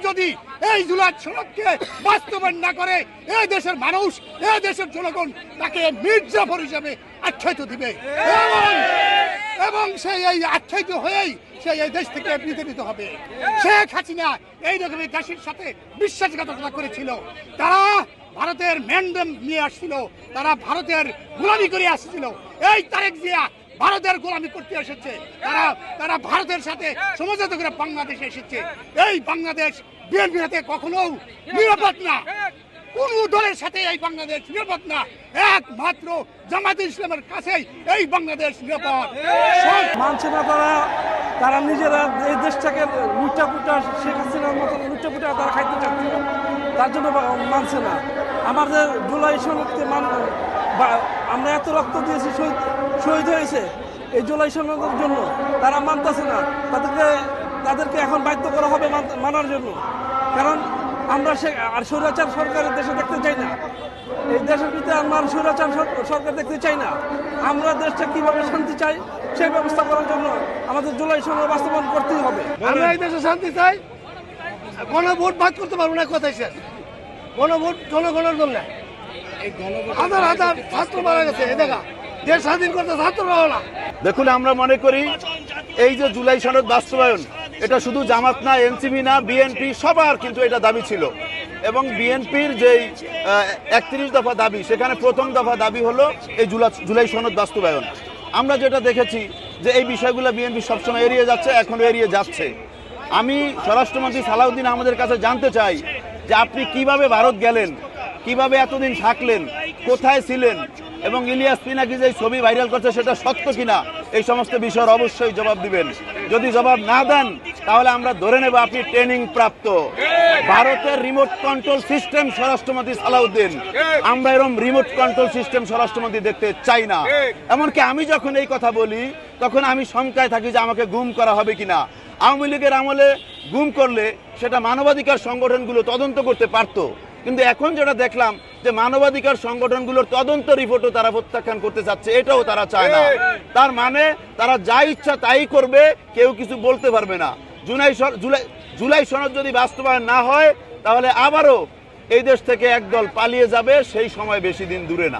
যদি এই জুলাই সনদকে বাস্তবায়ন না করে এই দেশের মানুষ, এই দেশের জনগণ তাকে মির্জাফর হিসেবে আখ্যায়িত দিবে এবং সেই এই আখ্যায়িত হয়েই সে এই দেশ থেকে বিতাড়িত হবে। শেখ হাসিনা এইরকমই দেশের সাথে বিশ্বাসঘাতকতা করেছিল। তারা ভারতের ম্যান্ডেট নিয়ে আসছিল, তারা ভারতের গোলামি করে আসছিল। এই তারেক জিয়া ভারতের গোলামি করতে এসেছে, তারা ভারতের সাথে সমঝোতা করে বাংলাদেশে এসেছে। এই বাংলাদেশ বিএনপির হাতে কখনো নিরাপদ না, কোন দলের সাথে এই বাংলাদেশ নিরাপদ না, একমাত্র জামায়াতে ইসলামের কাছেই এই বাংলাদেশ নিরাপদ। মানছে না তারা নিজেরা এই দেশটাকে লুটাপুটা শেখ হাসিনার মতো লুটাপুটা তারা খাইতে চাচ্ছে, তার জন্য মানছে না। আমাদের জুলাই সনদকে আমরা এত রক্ত দিয়েছি, শহীদ হয়েছে এই জুলাই সনদের জন্য, তারা মানতেছে না। তাদেরকে এখন বাধ্য করা হবে মানার জন্য, কারণ আমরা আর স্বৈরাচার সরকারের দেশে দেখতে চাই না। এই দেশের ভিতরে আমরা স্বৈরাচার সরকার দেখতে চাই না। আমরা দেশটা কিভাবে শান্তি চাই সেই ব্যবস্থা করার জন্য আমাদের জুলাই সনদ বাস্তবায়ন করতেই হবে। আমরা এই দেশে শান্তি চাই, গণভোট বাদ করতে পারবো না, কথাই শেষ। গণভোট জনগণের জন্য, হাজার হাজার ছাত্র মারা গেছে, দেখা দেশ স্বাধীন করতে ছাত্ররাও না। দেখুন, আমরা মনে করি এই যে জুলাই সনদ বাস্তবায়ন, এটা শুধু জামাত না, এনসিপি না, বিএনপি সবার কিন্তু এটা দাবি ছিল। এবং বিএনপির যেই 31 দফা দাবি, সেখানে প্রথম দফা দাবি হলো এই জুলাই সনদ বাস্তবায়ন। আমরা যেটা দেখেছি যে এই বিষয়গুলো বিএনপি সবসময় এড়িয়ে যাচ্ছে, এখনো এড়িয়ে যাচ্ছে। আমি স্বরাষ্ট্রমন্ত্রী সালাউদ্দিন আমাদের কাছে জানতে চাই যে আপনি কিভাবে ভারত গেলেন, কিভাবে এতদিন থাকলেন, কোথায় ছিলেন, এবং ইলিয়াস পিনাকি যে ছবি ভাইরাল করছে সেটা সত্য কিনা, এই সমস্ত বিষয়ের অবশ্যই জবাব দিবেন। যদি জবাব না দেন তাহলে আমরা ধরে নেব আপনি ট্রেনিং প্রাপ্ত। ভারতের রিমোট কন্ট্রোল সিস্টেম স্বরাষ্ট্রমন্ত্রী সালাউদ্দিন, আমরা এরকম রিমোট কন্ট্রোল সিস্টেম স্বরাষ্ট্রমন্ত্রী দেখতে চাই না। এমনকি আমি যখন এই কথা বলি তখন আমি শঙ্কায় থাকি যে আমাকে গুম করা হবে কিনা। আওয়ামী লীগের আমলে গুম করলে সেটা মানবাধিকার সংগঠনগুলো তদন্ত করতে পারতো, কিন্তু এখন যেটা দেখলাম যে মানবাধিকার সংগঠনগুলোর তদন্ত রিপোর্টও তারা প্রত্যাখ্যান করতে চাচ্ছে, এটাও তারা চায় না। তার মানে তারা যা ইচ্ছা তাই করবে, কেউ কিছু বলতে পারবে না। জুলাই সনদ যদি বাস্তবায়ন না হয় তাহলে আবারও এই দেশ থেকে একদল পালিয়ে যাবে, সেই সময় বেশি দিন দূরে না।